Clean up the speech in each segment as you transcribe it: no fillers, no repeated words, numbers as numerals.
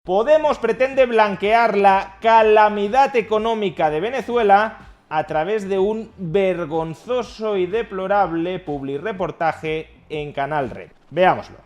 Podemos pretende blanquear la calamidad económica de Venezuela a través de un vergonzoso y deplorable publirreportaje en Canal Red. Veámoslo.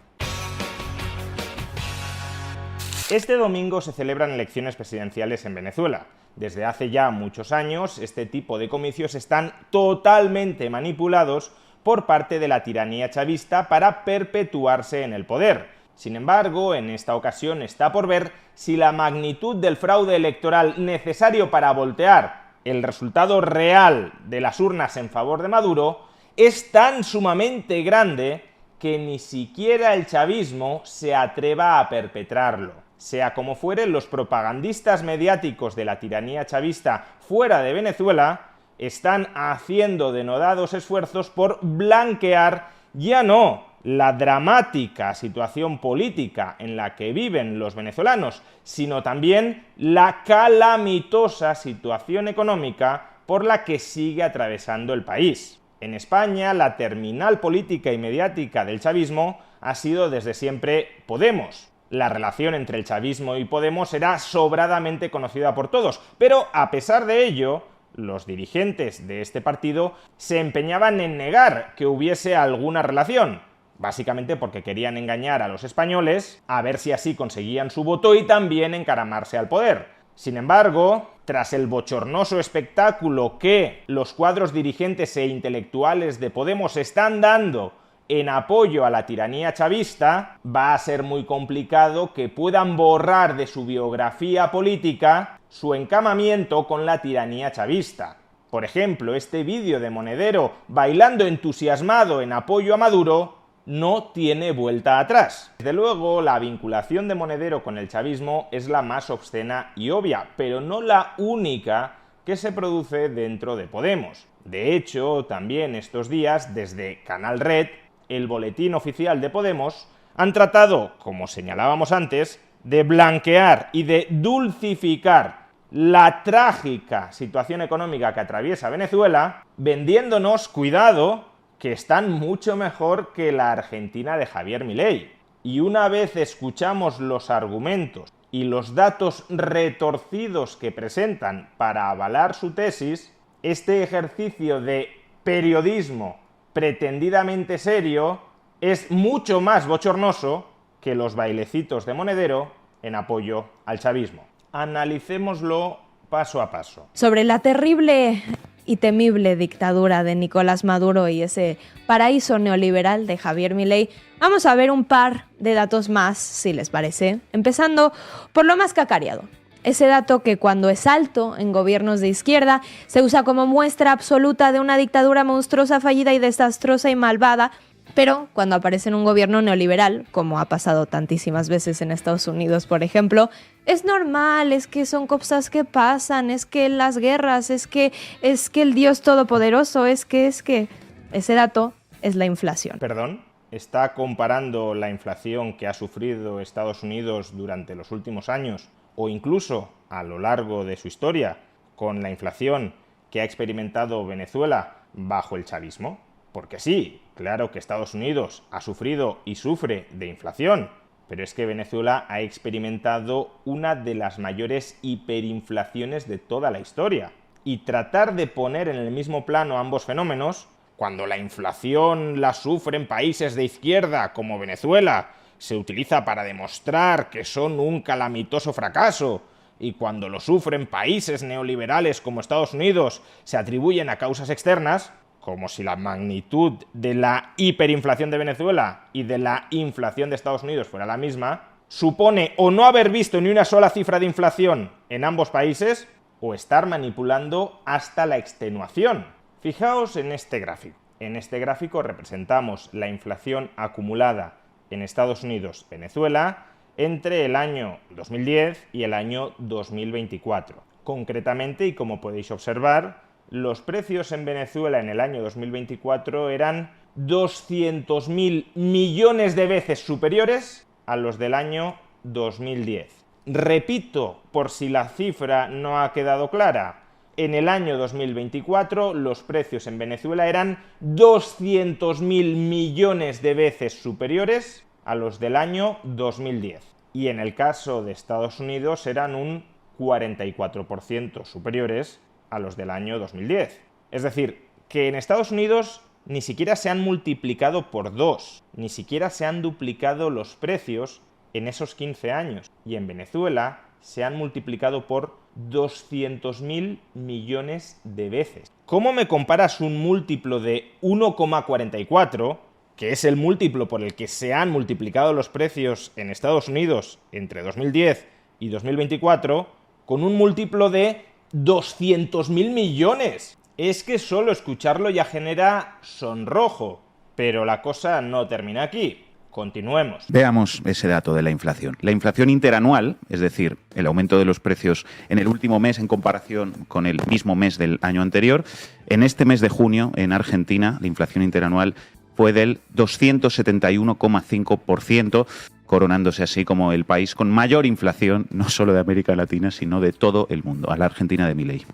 Este domingo se celebran elecciones presidenciales en Venezuela. Desde hace ya muchos años, este tipo de comicios están totalmente manipulados por parte de la tiranía chavista para perpetuarse en el poder. Sin embargo, en esta ocasión está por ver si la magnitud del fraude electoral necesario para voltear el resultado real de las urnas en favor de Maduro es tan sumamente grande que ni siquiera el chavismo se atreva a perpetrarlo. Sea como fuere, los propagandistas mediáticos de la tiranía chavista fuera de Venezuela están haciendo denodados esfuerzos por blanquear ya no la dramática situación política en la que viven los venezolanos, sino también la calamitosa situación económica por la que sigue atravesando el país. En España, la terminal política y mediática del chavismo ha sido desde siempre Podemos. La relación entre el chavismo y Podemos era sobradamente conocida por todos, pero a pesar de ello, los dirigentes de este partido se empeñaban en negar que hubiese alguna relación, básicamente porque querían engañar a los españoles, a ver si así conseguían su voto y también encaramarse al poder. Sin embargo, tras el bochornoso espectáculo que los cuadros dirigentes e intelectuales de Podemos están dando en apoyo a la tiranía chavista, va a ser muy complicado que puedan borrar de su biografía política su encamamiento con la tiranía chavista. Por ejemplo, este vídeo de Monedero bailando entusiasmado en apoyo a Maduro no tiene vuelta atrás. Desde luego, la vinculación de Monedero con el chavismo es la más obscena y obvia, pero no la única que se produce dentro de Podemos. De hecho, también estos días, desde Canal Red, el boletín oficial de Podemos, han tratado, como señalábamos antes, de blanquear y de dulcificar la trágica situación económica que atraviesa Venezuela, vendiéndonos, cuidado, que están mucho mejor que la Argentina de Javier Milei. Y una vez escuchamos los argumentos y los datos retorcidos que presentan para avalar su tesis, este ejercicio de periodismo pretendidamente serio es mucho más bochornoso que los bailecitos de Monedero en apoyo al chavismo. Analicémoslo paso a paso. Sobre la terrible y temible dictadura de Nicolás Maduro y ese paraíso neoliberal de Javier Milei, vamos a ver un par de datos más, si les parece, empezando por lo más cacareado. Ese dato que cuando es alto en gobiernos de izquierda se usa como muestra absoluta de una dictadura monstruosa, fallida y desastrosa y malvada, pero cuando aparece en un gobierno neoliberal, como ha pasado tantísimas veces en Estados Unidos, por ejemplo, es normal, es que son cosas que pasan, es que las guerras, es que el Dios Todopoderoso, es que ese dato es la inflación. ¿Perdón? ¿Está comparando la inflación que ha sufrido Estados Unidos durante los últimos años o incluso a lo largo de su historia con la inflación que ha experimentado Venezuela bajo el chavismo? Porque sí, claro que Estados Unidos ha sufrido y sufre de inflación, pero es que Venezuela ha experimentado una de las mayores hiperinflaciones de toda la historia. Y tratar de poner en el mismo plano ambos fenómenos, cuando la inflación la sufren países de izquierda como Venezuela, se utiliza para demostrar que son un calamitoso fracaso, y cuando lo sufren países neoliberales como Estados Unidos se atribuyen a causas externas, como si la magnitud de la hiperinflación de Venezuela y de la inflación de Estados Unidos fuera la misma, supone o no haber visto ni una sola cifra de inflación en ambos países, o estar manipulando hasta la extenuación. Fijaos en este gráfico. En este gráfico representamos la inflación acumulada en Estados Unidos, Venezuela, entre el año 2010 y el año 2024. Concretamente, y como podéis observar, los precios en Venezuela en el año 2024 eran 200.000 millones de veces superiores a los del año 2010. Repito, por si la cifra no ha quedado clara, en el año 2024 los precios en Venezuela eran 200.000 millones de veces superiores a los del año 2010. y en el caso de Estados Unidos eran un 44% superiores a los del año 2010. Es decir, que en Estados Unidos ni siquiera se han multiplicado por 2, ni siquiera se han duplicado los precios en esos 15 años. Y en Venezuela se han multiplicado por 200.000 millones de veces. ¿Cómo me comparas un múltiplo de 1,44, que es el múltiplo por el que se han multiplicado los precios en Estados Unidos entre 2010 y 2024, con un múltiplo de 200.000 millones? Es que solo escucharlo ya genera sonrojo, pero la cosa no termina aquí. Continuemos. Veamos ese dato de la inflación. La inflación interanual, es decir, el aumento de los precios en el último mes en comparación con el mismo mes del año anterior, en este mes de junio, en Argentina, la inflación interanual fue del 271,5%, coronándose así como el país con mayor inflación, no solo de América Latina, sino de todo el mundo, a la Argentina de Milei.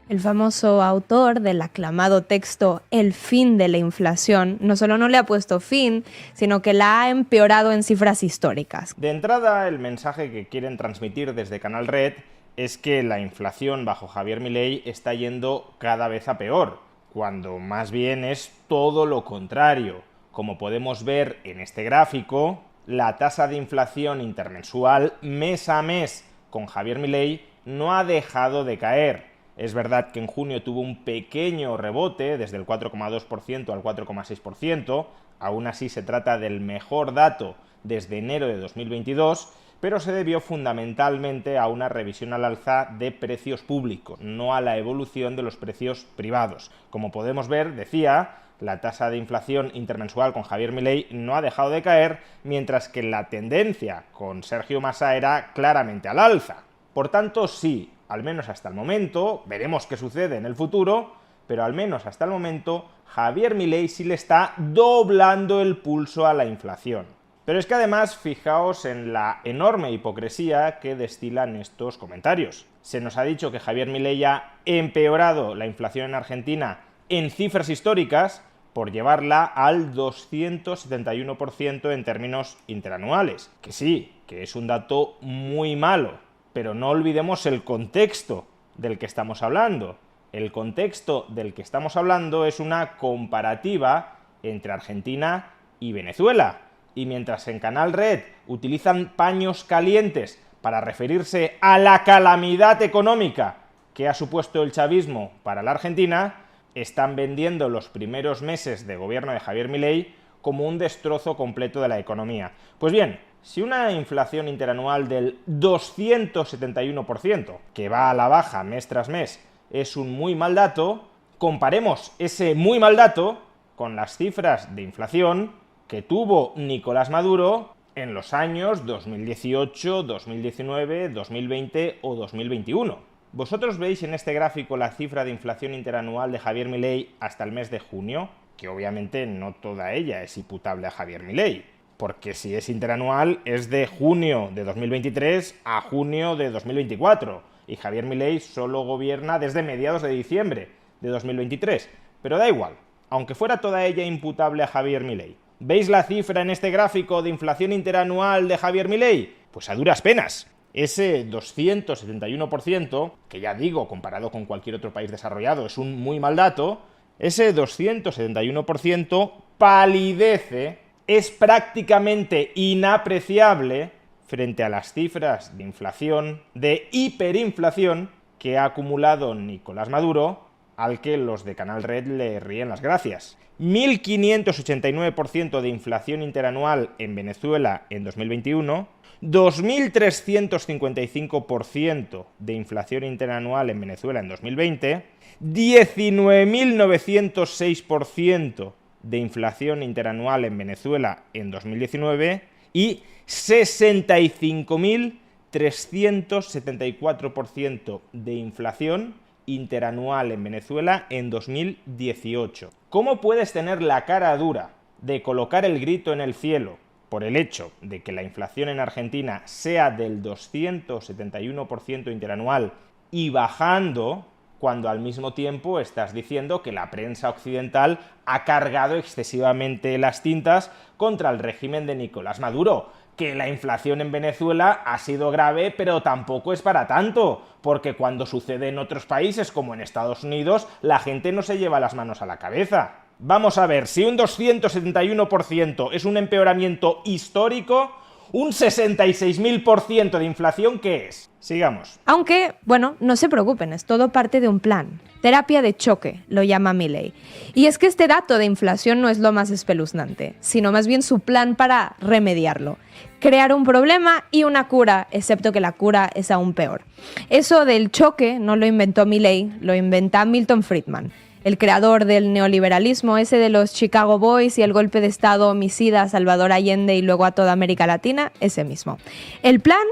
El famoso autor del aclamado texto El fin de la inflación no solo no le ha puesto fin, sino que la ha empeorado en cifras históricas. De entrada, el mensaje que quieren transmitir desde Canal Red es que la inflación bajo Javier Milei está yendo cada vez a peor, cuando más bien es todo lo contrario. Como podemos ver en este gráfico, la tasa de inflación intermensual mes a mes con Javier Milei no ha dejado de caer. Es verdad que en junio tuvo un pequeño rebote, desde el 4,2% al 4,6%, aún así se trata del mejor dato desde enero de 2022, pero se debió fundamentalmente a una revisión al alza de precios públicos, no a la evolución de los precios privados. Como podemos ver, decía, la tasa de inflación intermensual con Javier Milei no ha dejado de caer, mientras que la tendencia con Sergio Massa era claramente al alza. Por tanto, sí, al menos hasta el momento, veremos qué sucede en el futuro, pero al menos hasta el momento, Javier Milei sí le está doblando el pulso a la inflación. Pero es que además, fijaos en la enorme hipocresía que destilan estos comentarios. Se nos ha dicho que Javier Milei ha empeorado la inflación en Argentina en cifras históricas por llevarla al 271% en términos interanuales. Que sí, que es un dato muy malo. Pero no olvidemos el contexto del que estamos hablando. El contexto del que estamos hablando es una comparativa entre Argentina y Venezuela. Y mientras en Canal Red utilizan paños calientes para referirse a la calamidad económica que ha supuesto el chavismo para la Argentina, están vendiendo los primeros meses de gobierno de Javier Milei como un destrozo completo de la economía. Pues bien, si una inflación interanual del 271%, que va a la baja mes tras mes, es un muy mal dato, comparemos ese muy mal dato con las cifras de inflación que tuvo Nicolás Maduro en los años 2018, 2019, 2020 o 2021. Vosotros veis en este gráfico la cifra de inflación interanual de Javier Milei hasta el mes de junio, que obviamente no toda ella es imputable a Javier Milei, porque si es interanual es de junio de 2023 a junio de 2024, y Javier Milei solo gobierna desde mediados de diciembre de 2023. Pero da igual, aunque fuera toda ella imputable a Javier Milei. ¿Veis la cifra en este gráfico de inflación interanual de Javier Milei? Pues a duras penas. Ese 271%, que ya digo, comparado con cualquier otro país desarrollado, es un muy mal dato, ese 271% palidece, es prácticamente inapreciable frente a las cifras de inflación, de hiperinflación, que ha acumulado Nicolás Maduro, al que los de Canal Red le ríen las gracias. 1.589% de inflación interanual en Venezuela en 2021, 2.355% de inflación interanual en Venezuela en 2020, 19.906% de inflación interanual en Venezuela en 2019 y 65.374% de inflación interanual en Venezuela en 2018. ¿Cómo puedes tener la cara dura de colocar el grito en el cielo por el hecho de que la inflación en Argentina sea del 271% interanual y bajando, cuando al mismo tiempo estás diciendo que la prensa occidental ha cargado excesivamente las tintas contra el régimen de Nicolás Maduro, que la inflación en Venezuela ha sido grave, pero tampoco es para tanto, porque cuando sucede en otros países como en Estados Unidos, la gente no se lleva las manos a la cabeza. Vamos a ver, si un 271% es un empeoramiento histórico, un 66.000% de inflación, ¿qué es? Sigamos. Aunque, bueno, no se preocupen, es todo parte de un plan. Terapia de choque, lo llama Milei. Y es que este dato de inflación no es lo más espeluznante, sino más bien su plan para remediarlo. Crear un problema y una cura, excepto que la cura es aún peor. Eso del choque no lo inventó Milei, lo inventa Milton Friedman, el creador del neoliberalismo, ese de los Chicago Boys y el golpe de estado homicida a Salvador Allende y luego a toda América Latina, ese mismo. El plan: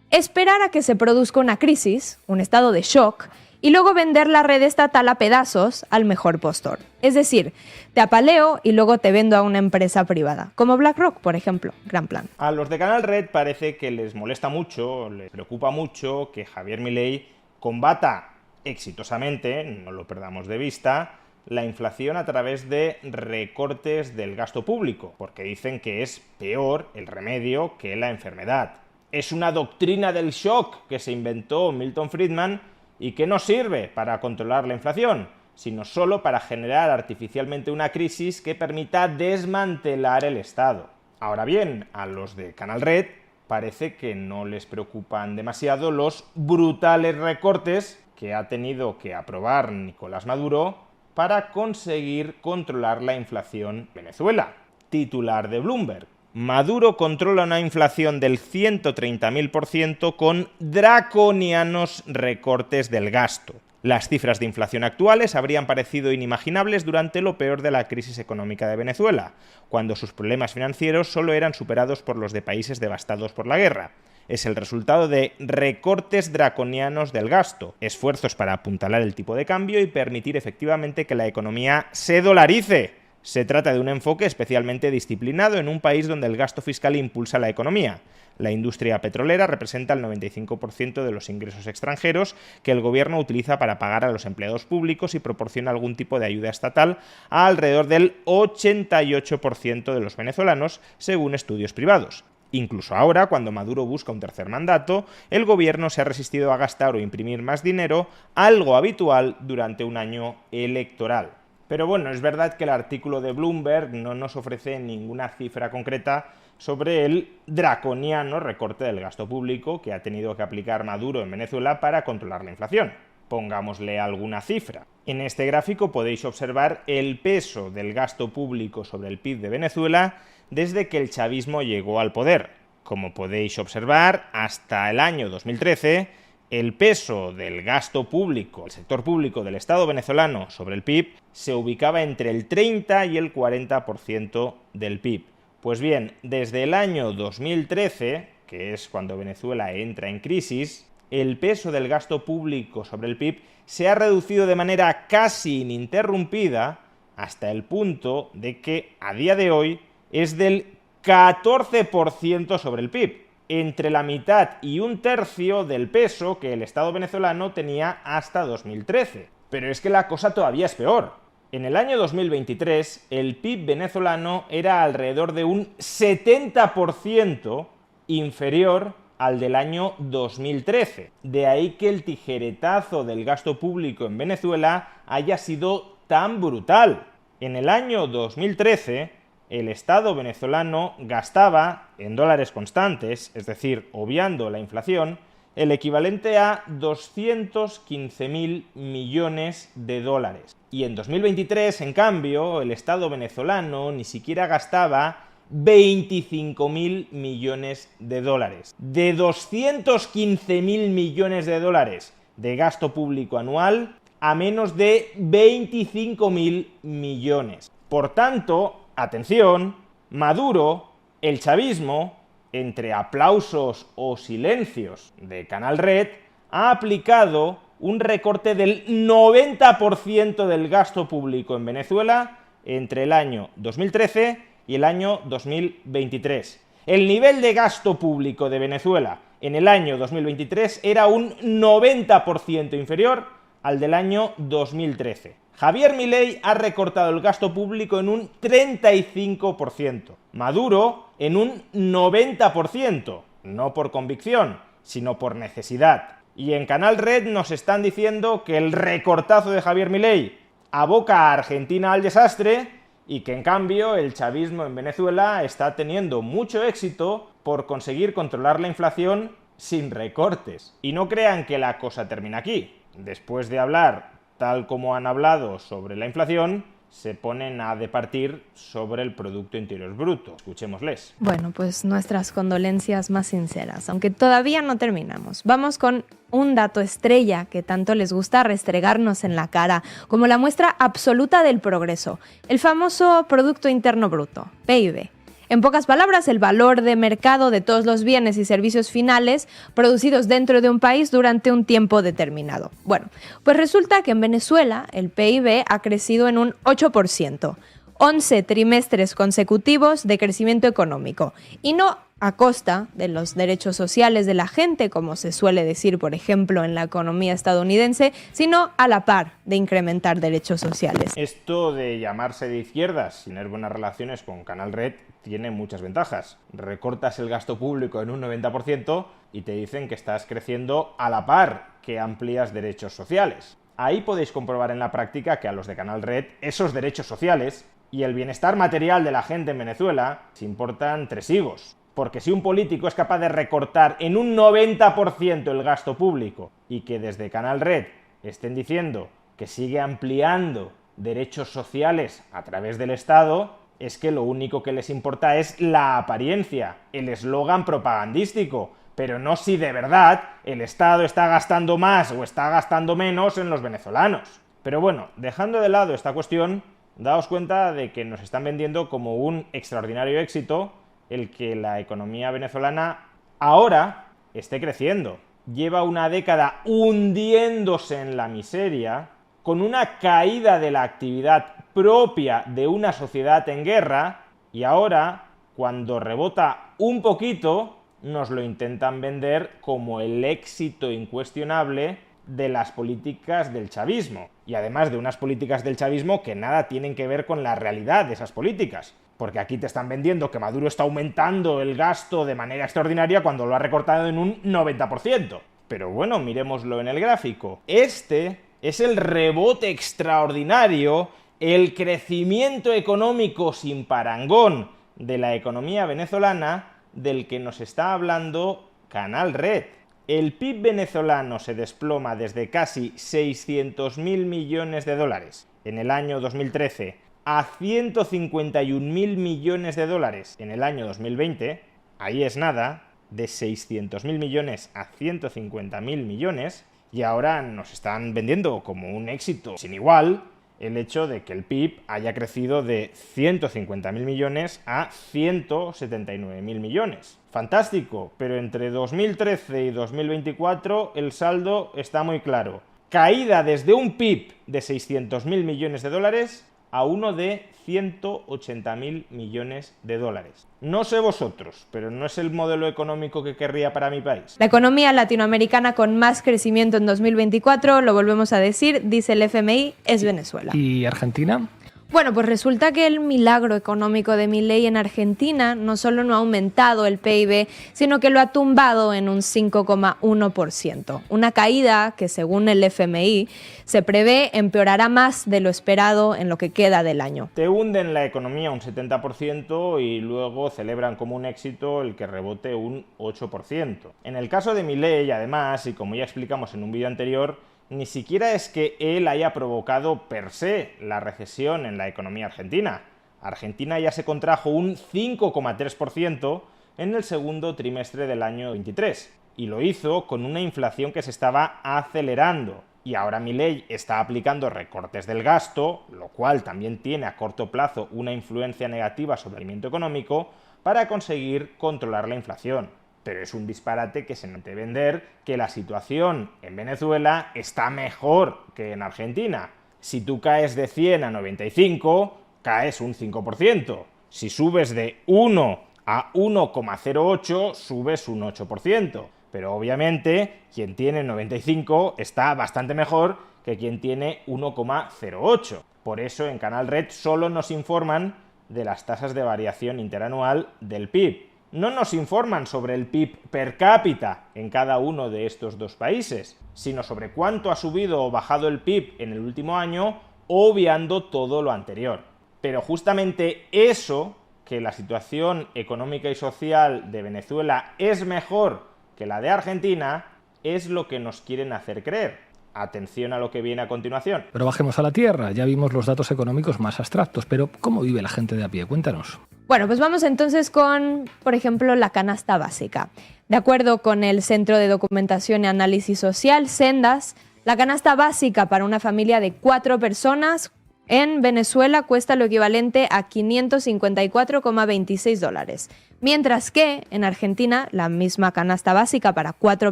esperar a que se produzca una crisis, un estado de shock, y luego vender la red estatal a pedazos al mejor postor. Es decir, te apaleo y luego te vendo a una empresa privada, como BlackRock, por ejemplo. Gran plan. A los de Canal Red parece que les molesta mucho, les preocupa mucho que Javier Milei combata exitosamente, no lo perdamos de vista, la inflación a través de recortes del gasto público, porque dicen que es peor el remedio que la enfermedad. Es una doctrina del shock que se inventó Milton Friedman y que no sirve para controlar la inflación, sino solo para generar artificialmente una crisis que permita desmantelar el Estado. Ahora bien, a los de Canal Red parece que no les preocupan demasiado los brutales recortes que ha tenido que aprobar Nicolás Maduro para conseguir controlar la inflación en Venezuela. Titular de Bloomberg: Maduro controla una inflación del 130.000% con draconianos recortes del gasto. Las cifras de inflación actuales habrían parecido inimaginables durante lo peor de la crisis económica de Venezuela, cuando sus problemas financieros solo eran superados por los de países devastados por la guerra. Es el resultado de recortes draconianos del gasto, esfuerzos para apuntalar el tipo de cambio y permitir efectivamente que la economía se dolarice. Se trata de un enfoque especialmente disciplinado en un país donde el gasto fiscal impulsa la economía. La industria petrolera representa el 95% de los ingresos extranjeros que el gobierno utiliza para pagar a los empleados públicos y proporciona algún tipo de ayuda estatal a alrededor del 88% de los venezolanos, según estudios privados. Incluso ahora, cuando Maduro busca un tercer mandato, el gobierno se ha resistido a gastar o imprimir más dinero, algo habitual durante un año electoral. Pero bueno, es verdad que el artículo de Bloomberg no nos ofrece ninguna cifra concreta sobre el draconiano recorte del gasto público que ha tenido que aplicar Maduro en Venezuela para controlar la inflación. Pongámosle alguna cifra. En este gráfico podéis observar el peso del gasto público sobre el PIB de Venezuela desde que el chavismo llegó al poder. Como podéis observar, hasta el año 2013, el peso del gasto público, el sector público del Estado venezolano sobre el PIB, se ubicaba entre el 30 y el 40% del PIB. Pues bien, desde el año 2013, que es cuando Venezuela entra en crisis, el peso del gasto público sobre el PIB se ha reducido de manera casi ininterrumpida hasta el punto de que, a día de hoy, es del 14% sobre el PIB, entre la mitad y un tercio del peso que el Estado venezolano tenía hasta 2013. Pero es que la cosa todavía es peor. En el año 2023, el PIB venezolano era alrededor de un 70% inferior al del año 2013. De ahí que el tijeretazo del gasto público en Venezuela haya sido tan brutal. En el año 2013, el Estado venezolano gastaba, en dólares constantes, es decir, obviando la inflación, el equivalente a 215.000 millones de dólares. Y en 2023, en cambio, el Estado venezolano ni siquiera gastaba 25.000 millones de dólares. De 215.000 millones de dólares de gasto público anual a menos de 25.000 millones. Por tanto, atención, Maduro, el chavismo, entre aplausos o silencios de Canal Red, ha aplicado un recorte del 90% del gasto público en Venezuela entre el año 2013 y el año 2023. El nivel de gasto público de Venezuela en el año 2023 era un 90% inferior al del año 2013. Javier Milei ha recortado el gasto público en un 35%, Maduro en un 90%, no por convicción, sino por necesidad. Y en Canal Red nos están diciendo que el recortazo de Javier Milei aboca a Argentina al desastre y que en cambio el chavismo en Venezuela está teniendo mucho éxito por conseguir controlar la inflación sin recortes. Y no crean que la cosa termina aquí. Después de hablar tal como han hablado sobre la inflación, se ponen a departir sobre el Producto Interior Bruto. Escuchémosles. Bueno, pues nuestras condolencias más sinceras, aunque todavía no terminamos. Vamos con un dato estrella que tanto les gusta restregarnos en la cara, como la muestra absoluta del progreso, el famoso Producto Interno Bruto, PIB. En pocas palabras, el valor de mercado de todos los bienes y servicios finales producidos dentro de un país durante un tiempo determinado. Bueno, pues resulta que en Venezuela el PIB ha crecido en un 8%, 11 trimestres consecutivos de crecimiento económico, y no a costa de los derechos sociales de la gente, como se suele decir, por ejemplo, en la economía estadounidense, sino a la par de incrementar derechos sociales. Esto de llamarse de izquierdas sin tener buenas relaciones con Canal Red tiene muchas ventajas. Recortas el gasto público en un 90% y te dicen que estás creciendo a la par que amplías derechos sociales. Ahí podéis comprobar en la práctica que a los de Canal Red esos derechos sociales y el bienestar material de la gente en Venezuela se importan tres higos. Porque si un político es capaz de recortar en un 90% el gasto público y que desde Canal Red estén diciendo que sigue ampliando derechos sociales a través del Estado, es que lo único que les importa es la apariencia, el eslogan propagandístico, pero no si de verdad el Estado está gastando más o está gastando menos en los venezolanos. Pero bueno, dejando de lado esta cuestión, daos cuenta de que nos están vendiendo como un extraordinario éxito el que la economía venezolana ahora esté creciendo. Lleva una década hundiéndose en la miseria, con una caída de la actividad propia de una sociedad en guerra, y ahora, cuando rebota un poquito, nos lo intentan vender como el éxito incuestionable de las políticas del chavismo. Y además de unas políticas del chavismo que nada tienen que ver con la realidad de esas políticas. Porque aquí te están vendiendo que Maduro está aumentando el gasto de manera extraordinaria cuando lo ha recortado en un 90%. Pero bueno, miremoslo en el gráfico. Este es el rebote extraordinario, el crecimiento económico sin parangón de la economía venezolana del que nos está hablando Canal Red. El PIB venezolano se desploma desde casi 600.000 millones de dólares en el año 2013 a 151.000 millones de dólares en el año 2020, ahí es nada, de 600.000 millones a 150.000 millones, y ahora nos están vendiendo como un éxito sin igual el hecho de que el PIB haya crecido de 150.000 millones a 179.000 millones. Fantástico, pero entre 2013 y 2024 el saldo está muy claro. Caída desde un PIB de 600.000 millones de dólares a uno de 180.000 millones de dólares. No sé vosotros, pero no es el modelo económico que querría para mi país. La economía latinoamericana con más crecimiento en 2024, lo volvemos a decir, dice el FMI, es Venezuela. ¿Y Argentina? Bueno, pues resulta que el milagro económico de Milei en Argentina no solo no ha aumentado el PIB, sino que lo ha tumbado en un 5,1%. Una caída que, según el FMI, se prevé empeorará más de lo esperado en lo que queda del año. Te hunden la economía un 70% y luego celebran como un éxito el que rebote un 8%. En el caso de Milei, además, y como ya explicamos en un vídeo anterior, ni siquiera es que él haya provocado per se la recesión en la economía argentina. Argentina ya se contrajo un 5,3% en el segundo trimestre del año 23, y lo hizo con una inflación que se estaba acelerando. Y ahora Milei está aplicando recortes del gasto, lo cual también tiene a corto plazo una influencia negativa sobre el crecimiento económico, para conseguir controlar la inflación. Pero es un disparate que se intente vender que la situación en Venezuela está mejor que en Argentina. Si tú caes de 100 a 95, caes un 5%. Si subes de 1 a 1,08, subes un 8%. Pero obviamente quien tiene 95 está bastante mejor que quien tiene 1,08. Por eso en Canal Red solo nos informan de las tasas de variación interanual del PIB. No nos informan sobre el PIB per cápita en cada uno de estos dos países, sino sobre cuánto ha subido o bajado el PIB en el último año, obviando todo lo anterior. Pero justamente eso, que la situación económica y social de Venezuela es mejor que la de Argentina, es lo que nos quieren hacer creer. Atención a lo que viene a continuación. Pero bajemos a la tierra, ya vimos los datos económicos más abstractos, pero ¿cómo vive la gente de a pie? Cuéntanos. Bueno, pues vamos entonces con, por ejemplo, la canasta básica. De acuerdo con el Centro de Documentación y Análisis Social, Sendas, la canasta básica para una familia de 4 personas en Venezuela cuesta lo equivalente a $554,26, mientras que en Argentina la misma canasta básica para 4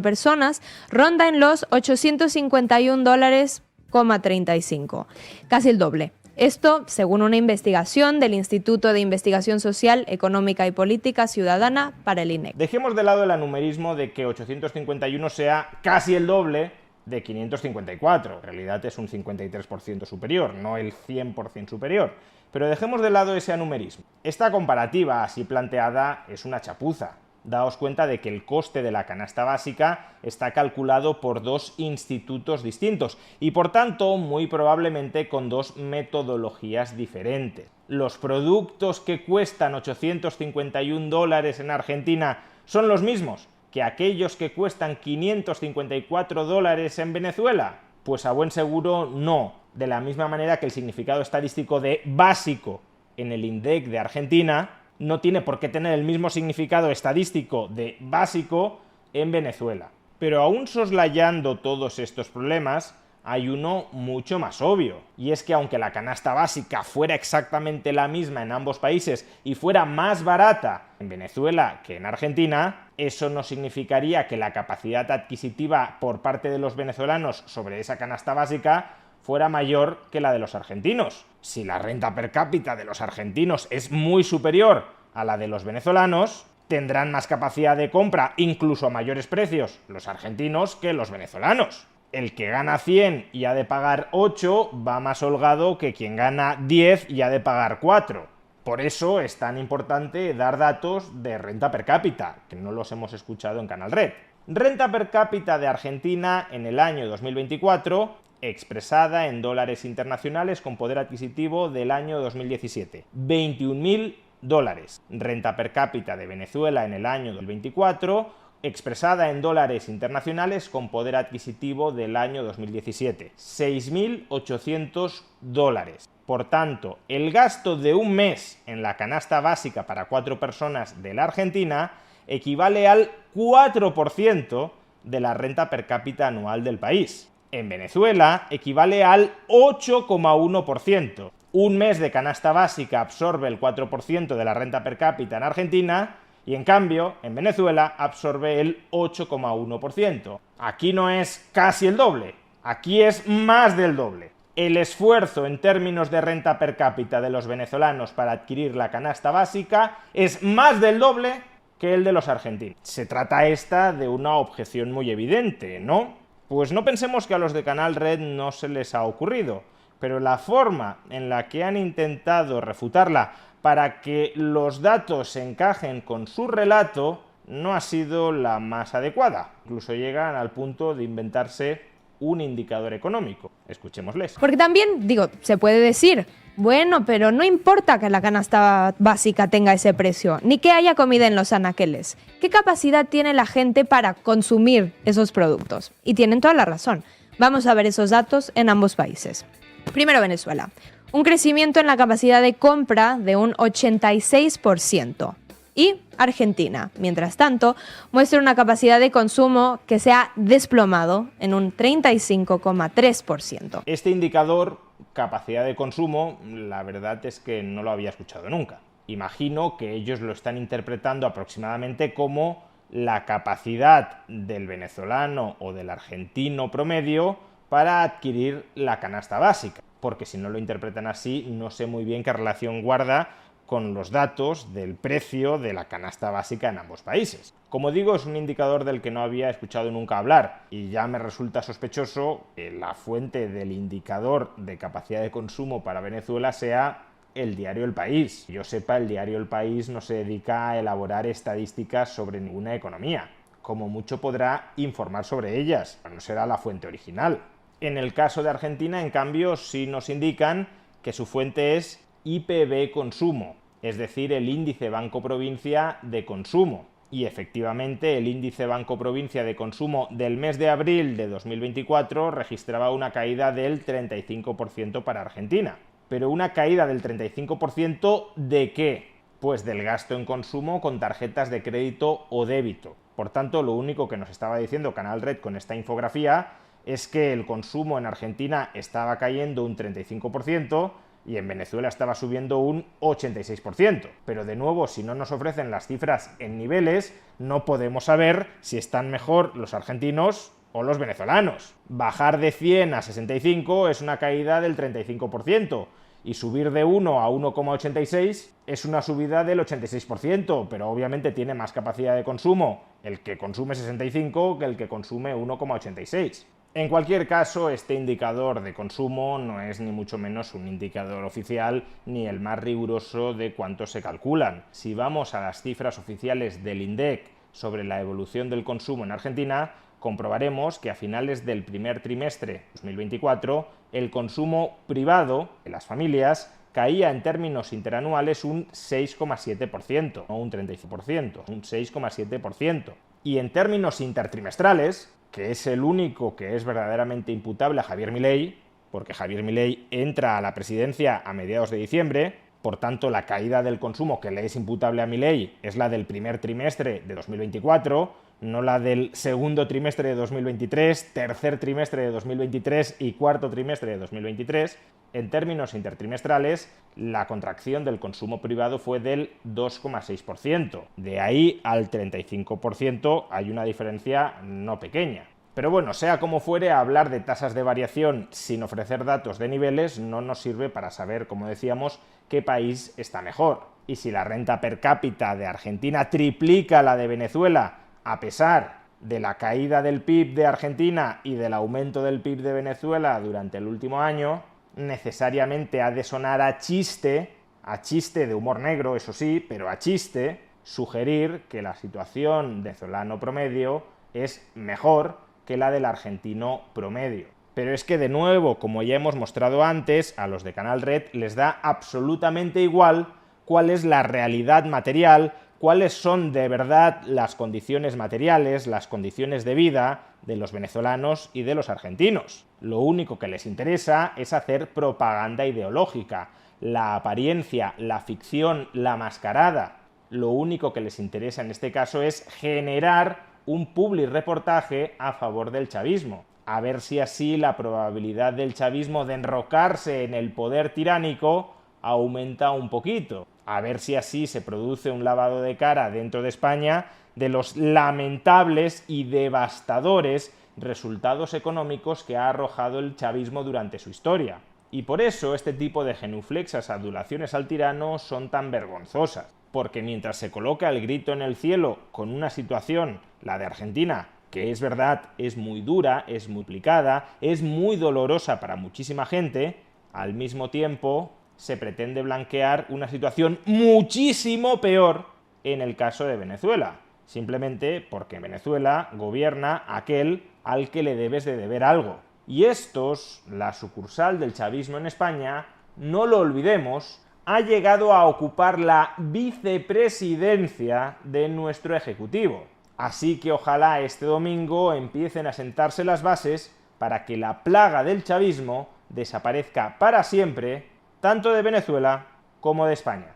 personas ronda en los $851,35, casi el doble. Esto según una investigación del Instituto de Investigación Social, Económica y Política Ciudadana para el INEC. Dejemos de lado el anumerismo de que 851 sea casi el doble de 554. En realidad es un 53% superior, no el 100% superior. Pero dejemos de lado ese anumerismo. Esta comparativa así planteada es una chapuza. Daos cuenta de que el coste de la canasta básica está calculado por 2 institutos distintos y por tanto muy probablemente con 2 metodologías diferentes. Los productos que cuestan $851 en Argentina son los mismos que aquellos que cuestan $554 en Venezuela. Pues a buen seguro no. De la misma manera que el significado estadístico de básico en el INDEC de Argentina no tiene por qué tener el mismo significado estadístico de básico en Venezuela. Pero aún soslayando todos estos problemas, hay uno mucho más obvio, y es que aunque la canasta básica fuera exactamente la misma en ambos países y fuera más barata en Venezuela que en Argentina, eso no significaría que la capacidad adquisitiva por parte de los venezolanos sobre esa canasta básica fuera mayor que la de los argentinos. Si la renta per cápita de los argentinos es muy superior a la de los venezolanos, tendrán más capacidad de compra, incluso a mayores precios, los argentinos que los venezolanos. El que gana 100 y ha de pagar 8 va más holgado que quien gana 10 y ha de pagar 4. Por eso es tan importante dar datos de renta per cápita, que no los hemos escuchado en Canal Red. Renta per cápita de Argentina en el año 2024, expresada en dólares internacionales con poder adquisitivo del año 2017. $21.000. Renta per cápita de Venezuela en el año 2024, expresada en dólares internacionales con poder adquisitivo del año 2017. $6.800. Por tanto, el gasto de un mes en la canasta básica para 4 personas de la Argentina equivale al 4% de la renta per cápita anual del país. En Venezuela equivale al 8,1%. Un mes de canasta básica absorbe el 4% de la renta per cápita en Argentina y en cambio en Venezuela absorbe el 8,1%. Aquí no es casi el doble, aquí es más del doble. El esfuerzo en términos de renta per cápita de los venezolanos para adquirir la canasta básica es más del doble que el de los argentinos. Se trata esta de una objeción muy evidente, ¿no? Pues no pensemos que a los de Canal Red no se les ha ocurrido, pero la forma en la que han intentado refutarla para que los datos encajen con su relato no ha sido la más adecuada. Incluso llegan al punto de inventarse un indicador económico. Escuchémosles. Porque también, se puede decir, bueno, pero no importa que la canasta básica tenga ese precio, ni que haya comida en los anaqueles. ¿Qué capacidad tiene la gente para consumir esos productos? Y tienen toda la razón. Vamos a ver esos datos en ambos países. Primero, Venezuela. Un crecimiento en la capacidad de compra de un 86%. Y Argentina, mientras tanto, muestra una capacidad de consumo que se ha desplomado en un 35,3%. Este indicador, capacidad de consumo, la verdad es que no lo había escuchado nunca. Imagino que ellos lo están interpretando aproximadamente como la capacidad del venezolano o del argentino promedio para adquirir la canasta básica, porque si no lo interpretan así, no sé muy bien qué relación guarda con los datos del precio de la canasta básica en ambos países. Como digo, es un indicador del que no había escuchado nunca hablar y ya me resulta sospechoso que la fuente del indicador de capacidad de consumo para Venezuela sea el diario El País. Que yo sepa, el diario El País no se dedica a elaborar estadísticas sobre ninguna economía. Como mucho podrá informar sobre ellas, pero no será la fuente original. En el caso de Argentina, en cambio, sí nos indican que su fuente es IPB Consumo, es decir, el índice Banco Provincia de consumo. Y efectivamente, el índice Banco Provincia de consumo del mes de abril de 2024 registraba una caída del 35% para Argentina. Pero una caída del 35% ¿de qué? Pues del gasto en consumo con tarjetas de crédito o débito. Por tanto, lo único que nos estaba diciendo Canal Red con esta infografía es que el consumo en Argentina estaba cayendo un 35%, y en Venezuela estaba subiendo un 86%. Pero de nuevo, si no nos ofrecen las cifras en niveles, no podemos saber si están mejor los argentinos o los venezolanos. Bajar de 100 a 65 es una caída del 35%, y subir de 1 a 1,86 es una subida del 86%, pero obviamente tiene más capacidad de consumo el que consume 65 que el que consume 1,86. En cualquier caso, este indicador de consumo no es ni mucho menos un indicador oficial ni el más riguroso de cuánto se calculan. Si vamos a las cifras oficiales del INDEC sobre la evolución del consumo en Argentina, comprobaremos que a finales del primer trimestre de 2024 el consumo privado de las familias caía en términos interanuales un 6,7%, no un 35%, un 6,7%. Y en términos intertrimestrales, que es el único que es verdaderamente imputable a Javier Milei, porque Javier Milei entra a la presidencia a mediados de diciembre, por tanto la caída del consumo que le es imputable a Milei es la del primer trimestre de 2024, no la del segundo trimestre de 2023, tercer trimestre de 2023 y cuarto trimestre de 2023. En términos intertrimestrales, la contracción del consumo privado fue del 2,6%. De ahí al 35% hay una diferencia no pequeña. Pero bueno, sea como fuere, hablar de tasas de variación sin ofrecer datos de niveles no nos sirve para saber, como decíamos, qué país está mejor. Y si la renta per cápita de Argentina triplica la de Venezuela, a pesar de la caída del PIB de Argentina y del aumento del PIB de Venezuela durante el último año, necesariamente ha de sonar a chiste de humor negro, eso sí, pero a chiste, sugerir que la situación venezolano promedio es mejor que la del argentino promedio. Pero es que, de nuevo, como ya hemos mostrado antes, a los de Canal Red les da absolutamente igual cuál es la realidad material, cuáles son de verdad las condiciones materiales, las condiciones de vida de los venezolanos y de los argentinos. Lo único que les interesa es hacer propaganda ideológica, la apariencia, la ficción, la mascarada. Lo único que les interesa en este caso es generar un publireportaje a favor del chavismo. A ver si así la probabilidad del chavismo de enrocarse en el poder tiránico aumenta un poquito. A ver si así se produce un lavado de cara dentro de España de los lamentables y devastadores resultados económicos que ha arrojado el chavismo durante su historia. Y por eso este tipo de genuflexas adulaciones al tirano son tan vergonzosas. Porque mientras se coloca el grito en el cielo con una situación, la de Argentina, que es verdad, es muy dura, es multiplicada, es muy dolorosa para muchísima gente, al mismo tiempo se pretende blanquear una situación muchísimo peor en el caso de Venezuela, simplemente porque en Venezuela gobierna aquel al que le debes de deber algo. Y estos, la sucursal del chavismo en España, no lo olvidemos, ha llegado a ocupar la vicepresidencia de nuestro Ejecutivo. Así que ojalá este domingo empiecen a sentarse las bases para que la plaga del chavismo desaparezca para siempre, tanto de Venezuela como de España.